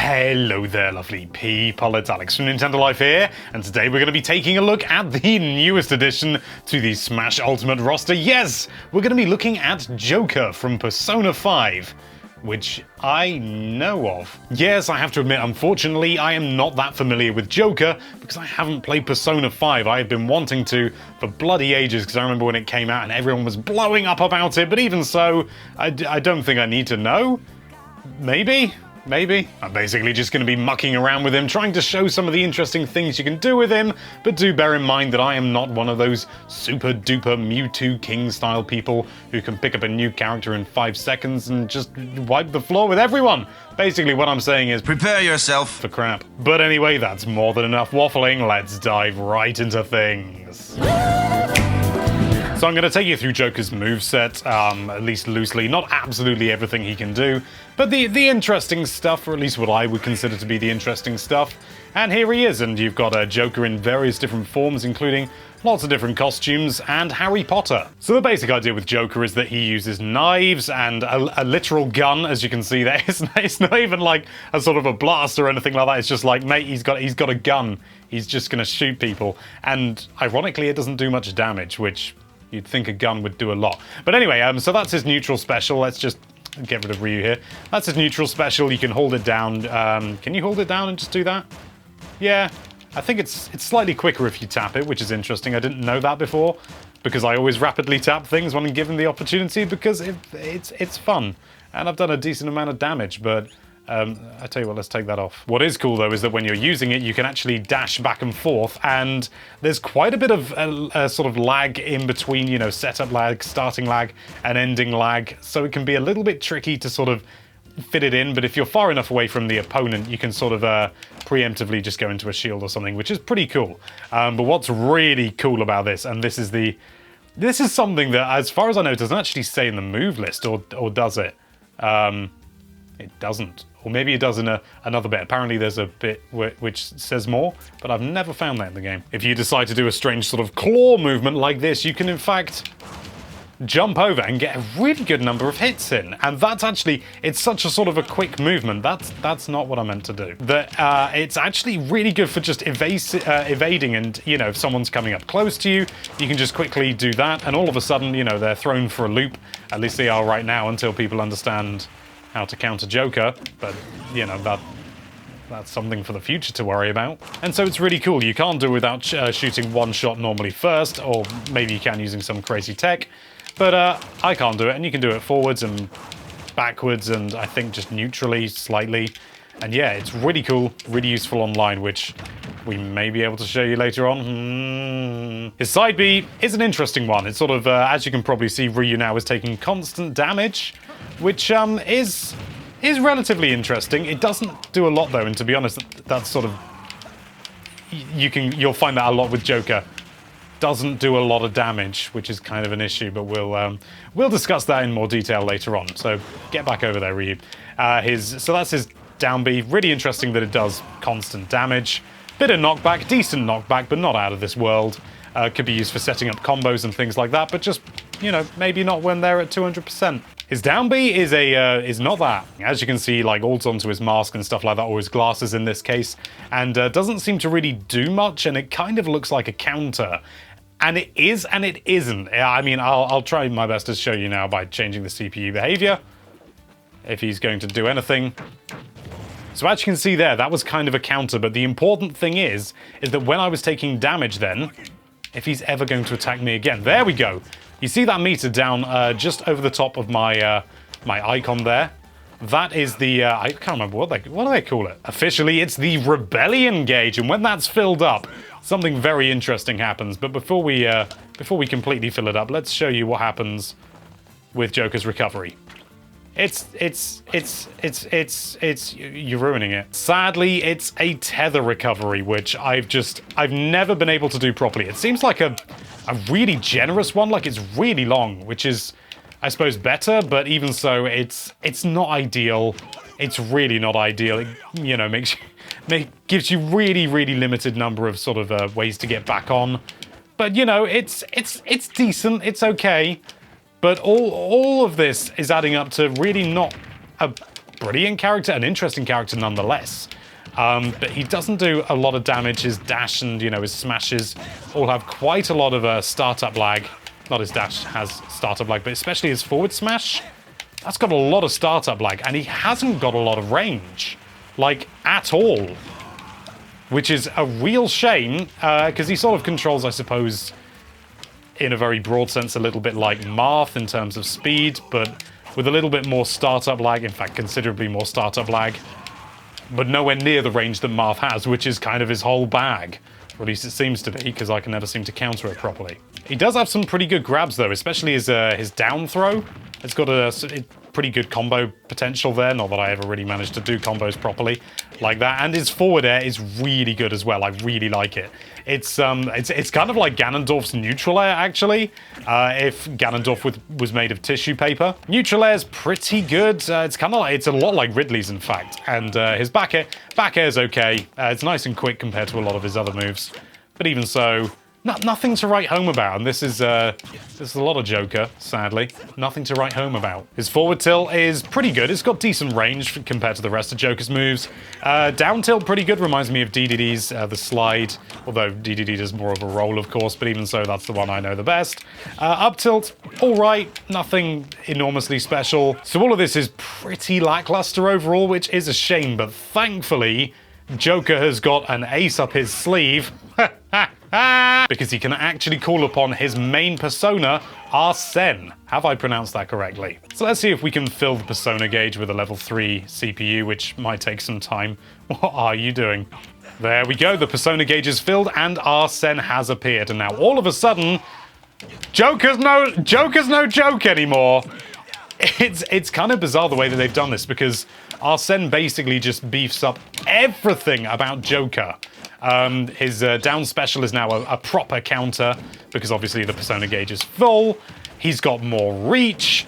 Hello there, lovely people. It's Alex from Nintendo Life here, and today we're going to be taking a look at the newest addition to the Smash Ultimate roster. Yes, we're going to be looking at Joker from Persona 5, which I know of. Yes, I have to admit, unfortunately, I am not that familiar with Joker because I haven't played Persona 5. I have been wanting to for bloody ages because I remember when it came out and everyone was blowing up about it, but even so, I don't think I need to know. Maybe? I'm basically just going to be mucking around with him, trying to show some of the interesting things you can do with him, but do bear in mind that I am not one of those super duper Mewtwo King style people who can pick up a new character in 5 seconds and just wipe the floor with everyone. Basically what I'm saying is prepare yourself for crap. But anyway, that's more than enough waffling, let's dive right into things. So I'm going to take you through Joker's moveset, at least loosely, not absolutely everything he can do, but the interesting stuff, or at least what I would consider to be the interesting stuff. And here he is, and you've got a Joker in various different forms, including lots of different costumes and Harry Potter. So the basic idea with Joker is that he uses knives and a literal gun, as you can see there. It's not even like a sort of a blast or anything like that. It's just like, mate, he's got a gun. He's just going to shoot people. And ironically, it doesn't do much damage, which you'd think a gun would do a lot. But anyway, so that's his neutral special. Let's just get rid of Ryu here. That's his neutral special. You can hold it down. Can you hold it down and just do that? Yeah, I think it's slightly quicker if you tap it, which is interesting. I didn't know that before, because I always rapidly tap things when I'm given the opportunity, because it's fun. And I've done a decent amount of damage, but I tell you what, let's take that off. What is cool, though, is that when you're using it, you can actually dash back and forth, and there's quite a bit of a sort of lag in between, you know, setup lag, starting lag, and ending lag, so it can be a little bit tricky to sort of fit it in, but if you're far enough away from the opponent, you can sort of preemptively just go into a shield or something, which is pretty cool. But what's really cool about this, and this is something that, as far as I know, doesn't actually say in the move list, or does it? It doesn't. Or maybe it does in another bit. Apparently there's a bit which says more, but I've never found that in the game. If you decide to do a strange sort of claw movement like this, you can in fact jump over and get a really good number of hits in. And that's actually, it's such a sort of a quick movement. That's not what I meant to do. It's actually really good for just evading, and, you know, if someone's coming up close to you, you can just quickly do that, and all of a sudden, you know, they're thrown for a loop. At least they are right now, until people understand how to counter Joker, but, you know, that's something for the future to worry about. And so it's really cool. You can't do it without shooting one shot normally first, or maybe you can using some crazy tech, but I can't do it, and you can do it forwards and backwards, and I think just neutrally, slightly. And yeah, it's really cool, really useful online, which we may be able to show you later on. His side B is an interesting one. It's sort of, as you can probably see, Ryu now is taking constant damage, which is relatively interesting. It doesn't do a lot, though, and to be honest, that's sort of, you'll find that a lot with Joker. Doesn't do a lot of damage, which is kind of an issue, but we'll discuss that in more detail later on. So get back over there, Ryu. So that's his down B. Really interesting that it does constant damage. Bit of knockback, decent knockback, but not out of this world. Could be used for setting up combos and things like that, but just, you know, maybe not when they're at 200%. His down B is not that. As you can see, like, holds onto his mask and stuff like that, or his glasses in this case, and doesn't seem to really do much, and it kind of looks like a counter. And it is, and it isn't. I mean, I'll try my best to show you now by changing the CPU behavior, if he's going to do anything. So as you can see there, that was kind of a counter, but the important thing is that when I was taking damage then, if he's ever going to attack me again, there we go. You see that meter down just over the top of my my icon there? That is the, I can't remember what do they call it? Officially, it's the Rebellion gauge, and when that's filled up, something very interesting happens. But before we completely fill it up, let's show you what happens with Joker's recovery. You're ruining it. Sadly, it's a tether recovery, which I've never been able to do properly. It seems like a really generous one, like it's really long, which is, I suppose, better, but even so, it's not ideal. It's really not ideal. It, you know, gives you really, really limited number of sort of ways to get back on. But, you know, it's decent, it's okay. But all of this is adding up to really not a brilliant character, an interesting character nonetheless. But he doesn't do a lot of damage. His dash and, you know, his smashes all have quite a lot of startup lag. Not his dash has startup lag, but especially his forward smash. That's got a lot of startup lag, and he hasn't got a lot of range, like, at all. Which is a real shame, because he sort of controls, I suppose, in a very broad sense, a little bit like Marth in terms of speed, but with a little bit more startup lag, in fact, considerably more startup lag, but nowhere near the range that Marth has, which is kind of his whole bag. Or at least it seems to be, because I can never seem to counter it properly. He does have some pretty good grabs, though, especially his down throw. It's got a pretty good combo potential there. Not that I ever really managed to do combos properly like that. And his forward air is really good as well. I really like it. It's kind of like Ganondorf's neutral air, actually, if Ganondorf was made of tissue paper. Neutral air is pretty good. It's a lot like Ridley's, in fact. And his back air is okay. It's nice and quick compared to a lot of his other moves. But even so, nothing to write home about, and this is a lot of Joker, sadly. Nothing to write home about. His forward tilt is pretty good. It's got decent range compared to the rest of Joker's moves. Down tilt, pretty good. Reminds me of DDD's, the slide, although DDD does more of a roll, of course, but even so, that's the one I know the best. Up tilt, all right. Nothing enormously special. So all of this is pretty lackluster overall, which is a shame, but thankfully, Joker has got an ace up his sleeve. Because he can actually call upon his main persona, Arsene. Have I pronounced that correctly? So let's see if we can fill the persona gauge with a level 3 CPU, which might take some time. What are you doing? There we go, the persona gauge is filled and Arsene has appeared. And now all of a sudden, Joker's no joke anymore. It's kind of bizarre the way that they've done this, because Arsene basically just beefs up everything about Joker. His down special is now a proper counter, because obviously the persona gauge is full. He's got more reach.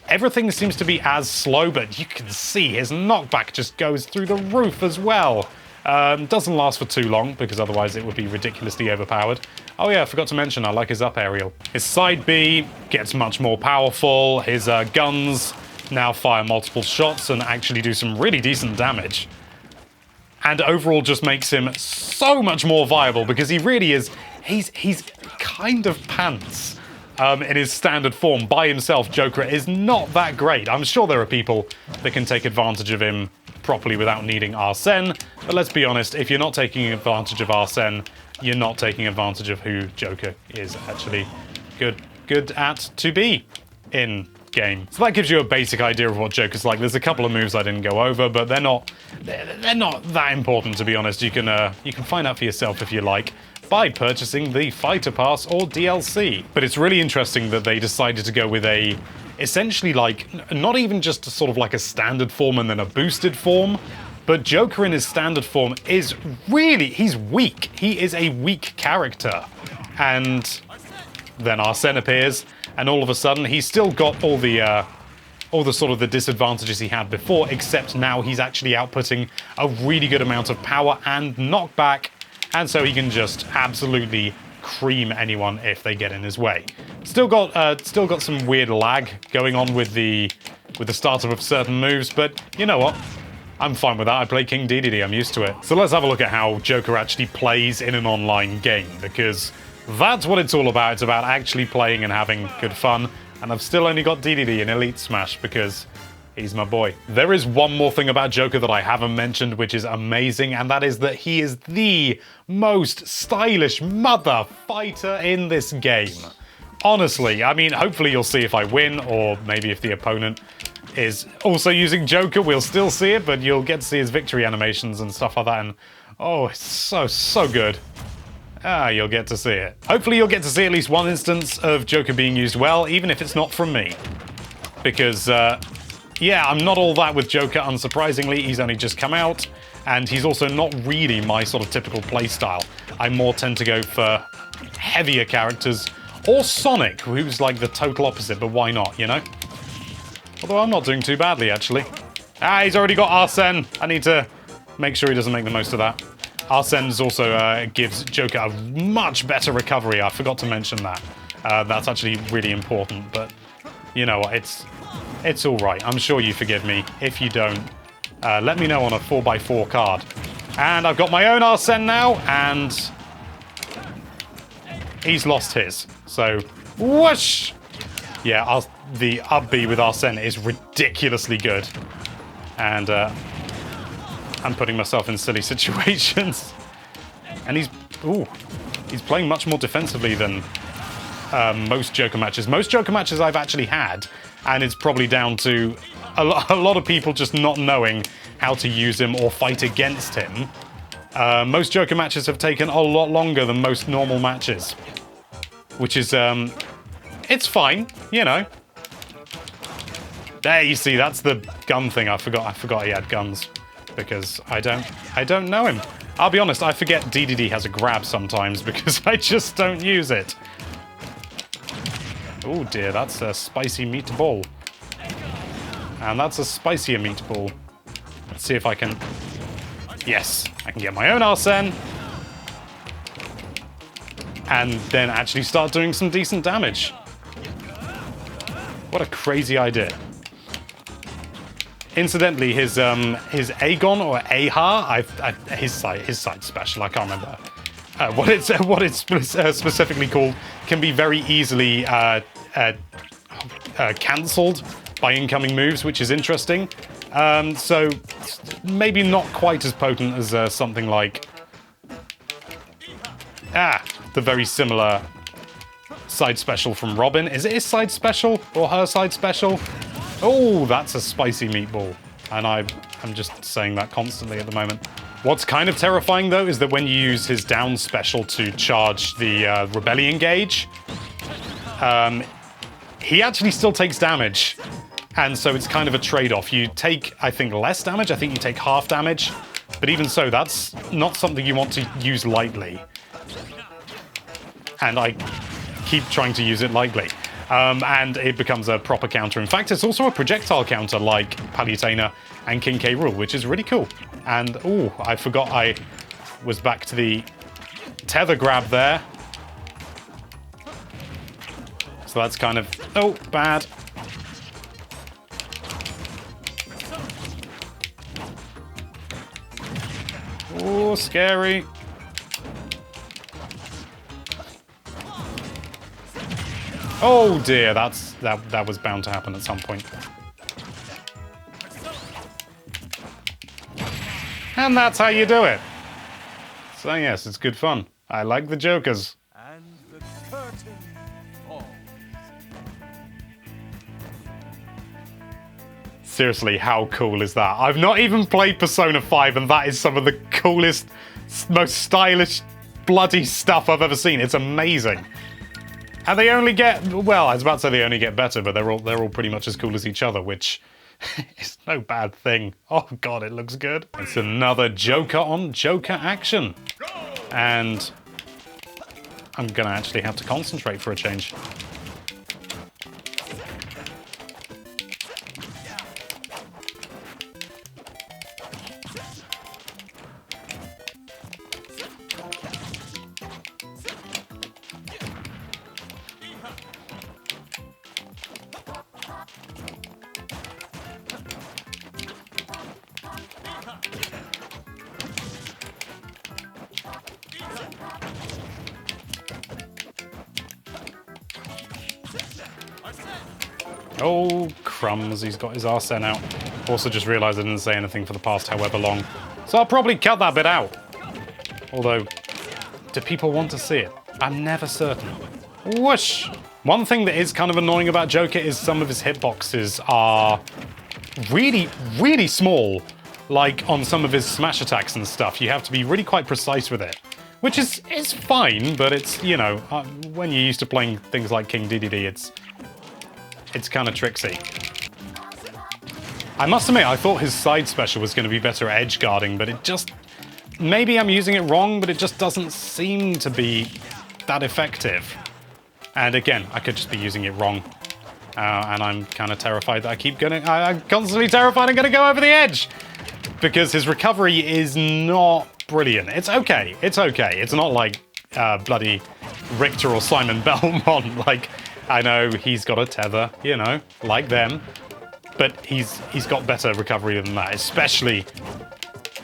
Everything seems to be as slow, but you can see his knockback just goes through the roof as well. Doesn't last for too long, because otherwise it would be ridiculously overpowered. Oh yeah, I forgot to mention, I like his up aerial. His side B gets much more powerful. His guns now fire multiple shots and actually do some really decent damage. And overall just makes him so much more viable, because he really is, he's kind of pants in his standard form. By himself, Joker is not that great. I'm sure there are people that can take advantage of him properly without needing Arsene, but let's be honest, if you're not taking advantage of Arsene, you're not taking advantage of who Joker is actually good at to be in game. So that gives you a basic idea of what Joker's like. There's a couple of moves I didn't go over, but they're not that important, to be honest. You can find out for yourself if you like by purchasing the Fighter Pass or DLC. But it's really interesting that they decided to go with a essentially like not even just sort of like a standard form and then a boosted form, but Joker in his standard form is really, he's weak. He is a weak character. And then Arsene appears, and all of a sudden he's still got all the sort of the disadvantages he had before, except now he's actually outputting a really good amount of power and knockback, and so he can just absolutely cream anyone if they get in his way. Still got some weird lag going on with the startup of certain moves, but you know what? I'm fine with that. I play King Dedede, I'm used to it. So let's have a look at how Joker actually plays in an online game, because that's what it's all about. It's about actually playing and having good fun. And I've still only got Dedede in Elite Smash because he's my boy. There is one more thing about Joker that I haven't mentioned, which is amazing, and that is that he is the most stylish mother fighter in this game. Honestly, I mean, hopefully you'll see if I win, or maybe if the opponent is also using Joker, we'll still see it, but you'll get to see his victory animations and stuff like that, and oh, it's so good. You'll get to see it. Hopefully you'll get to see at least one instance of Joker being used well, even if it's not from me. Because, yeah, I'm not all that with Joker, unsurprisingly. He's only just come out, and he's also not really my sort of typical playstyle. I more tend to go for heavier characters, or Sonic, who's like the total opposite, but why not, you know? Although I'm not doing too badly, actually. He's already got Arsene. I need to make sure he doesn't make the most of that. Arsene's also gives Joker a much better recovery. I forgot to mention that. That's actually really important, but you know what, It's all right. I'm sure you forgive me. If you don't, let me know on a 4x4 card. And I've got my own Arsene now, and he's lost his. So, whoosh! Yeah, the up B with Arsene is ridiculously good. And I'm putting myself in silly situations. And he's playing much more defensively than most Joker matches. Most Joker matches I've actually had, and it's probably down to a lot of people just not knowing how to use him or fight against him. Most Joker matches have taken a lot longer than most normal matches, which is, it's fine, you know. There, you see, that's the gun thing. I forgot he had guns because I don't know him. I'll be honest, I forget DDD has a grab sometimes because I just don't use it. Oh dear, that's a spicy meatball. And that's a spicier meatball. Let's see if I can... Yes, I can get my own Arsene. And then actually start doing some decent damage. What a crazy idea. Incidentally, his Aegon or Ahar, his side special, I can't remember what it's specifically called, can be very easily cancelled by incoming moves, which is interesting. So maybe not quite as potent as something like the very similar side special from Robin. Is it his side special or her side special? Oh, that's a spicy meatball. And I'm just saying that constantly at the moment. What's kind of terrifying, though, is that when you use his down special to charge the Rebellion gauge, he actually still takes damage. And so it's kind of a trade-off. You take, I think, less damage. I think you take half damage. But even so, that's not something you want to use lightly. And I keep trying to use it lightly. And it becomes a proper counter. In fact, it's also a projectile counter like Palutena and King K. Rool, which is really cool. And, oh, I forgot I was back to the tether grab there. So that's kind of, oh, bad. Oh, scary. Oh dear, that was bound to happen at some point. And that's how you do it. So yes, it's good fun. I like the Jokers. And the curtain falls. Seriously, how cool is that? I've not even played Persona 5, and that is some of the coolest, most stylish, bloody stuff I've ever seen. It's amazing. And they only get, well, I was about to say they only get better, but they're all pretty much as cool as each other, which is no bad thing. Oh god, it looks good. It's another Joker on Joker action. And I'm gonna actually have to concentrate for a change. Oh, crumbs, he's got his Arsene out. Also just realised I didn't say anything for the past however long. So I'll probably cut that bit out. Although, do people want to see it? I'm never certain. Whoosh! One thing that is kind of annoying about Joker is some of his hitboxes are really, really small. Like on some of his smash attacks and stuff, you have to be really quite precise with it. Which is fine, but it's, you know, when you're used to playing things like King Dedede, it's kind of tricksy. I must admit, I thought his side special was going to be better at edge guarding, but it just... Maybe I'm using it wrong, but it just doesn't seem to be that effective. And again, I could just be using it wrong. And I'm kind of terrified that I'm constantly terrified I'm going to go over the edge! Because his recovery is not brilliant. It's okay. It's okay. It's not like bloody Richter or Simon Belmont. Like, I know he's got a tether, you know, like them. but he's got better recovery than that, especially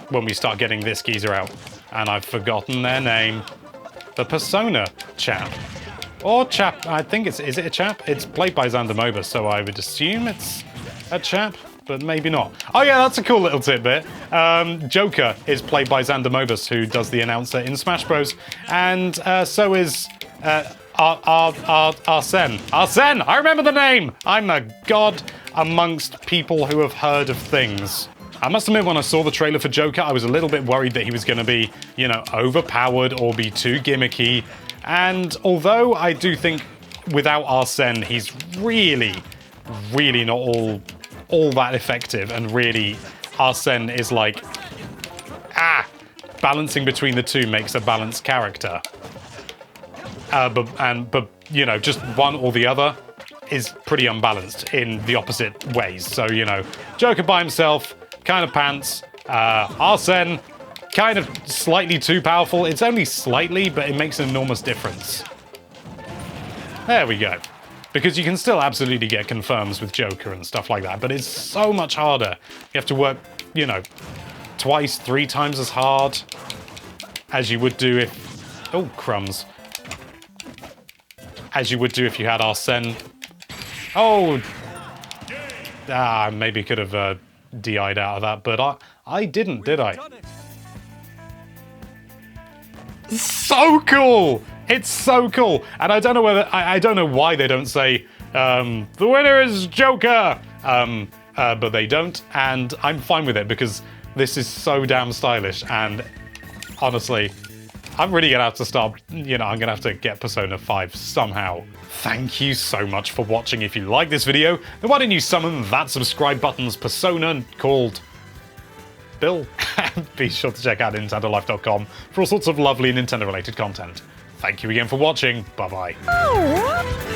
when we start getting this geezer out. And I've forgotten their name. The Persona chap. Or chap, I think is it a chap? It's played by Xander Mobus, so I would assume it's a chap, but maybe not. Oh yeah, that's a cool little tidbit. Joker is played by Xander Mobus, who does the announcer in Smash Bros. And so is Arsene. Arsene! I remember the name! I'm a god amongst people who have heard of things. I must admit, when I saw the trailer for Joker, I was a little bit worried that he was going to be, you know, overpowered or be too gimmicky. And although I do think without Arsene, he's really not all that effective, and really Arsene is like, balancing between the two makes a balanced character. But you know, just one or the other is pretty unbalanced in the opposite ways. So, you know, Joker by himself, kind of pants. Arsene, kind of slightly too powerful. It's only slightly, but it makes an enormous difference. There we go. Because you can still absolutely get confirms with Joker and stuff like that, but it's so much harder. You have to work, you know, twice, 3 times as hard as you would do if... Oh, crumbs. As you would do if you had Arsene. Oh! Maybe could have DI'd out of that, but I didn't, did I? So cool! It's so cool! And I don't know whether... I don't know why they don't say, the winner is Joker! But they don't, and I'm fine with it, because this is so damn stylish, and honestly, I'm really gonna have to start, you know, I'm gonna have to get Persona 5 somehow. Thank you so much for watching. If you like this video, then why don't you summon that subscribe button's persona called Bill? Be sure to check out NintendoLife.com for all sorts of lovely Nintendo-related content. Thank you again for watching. Bye-bye.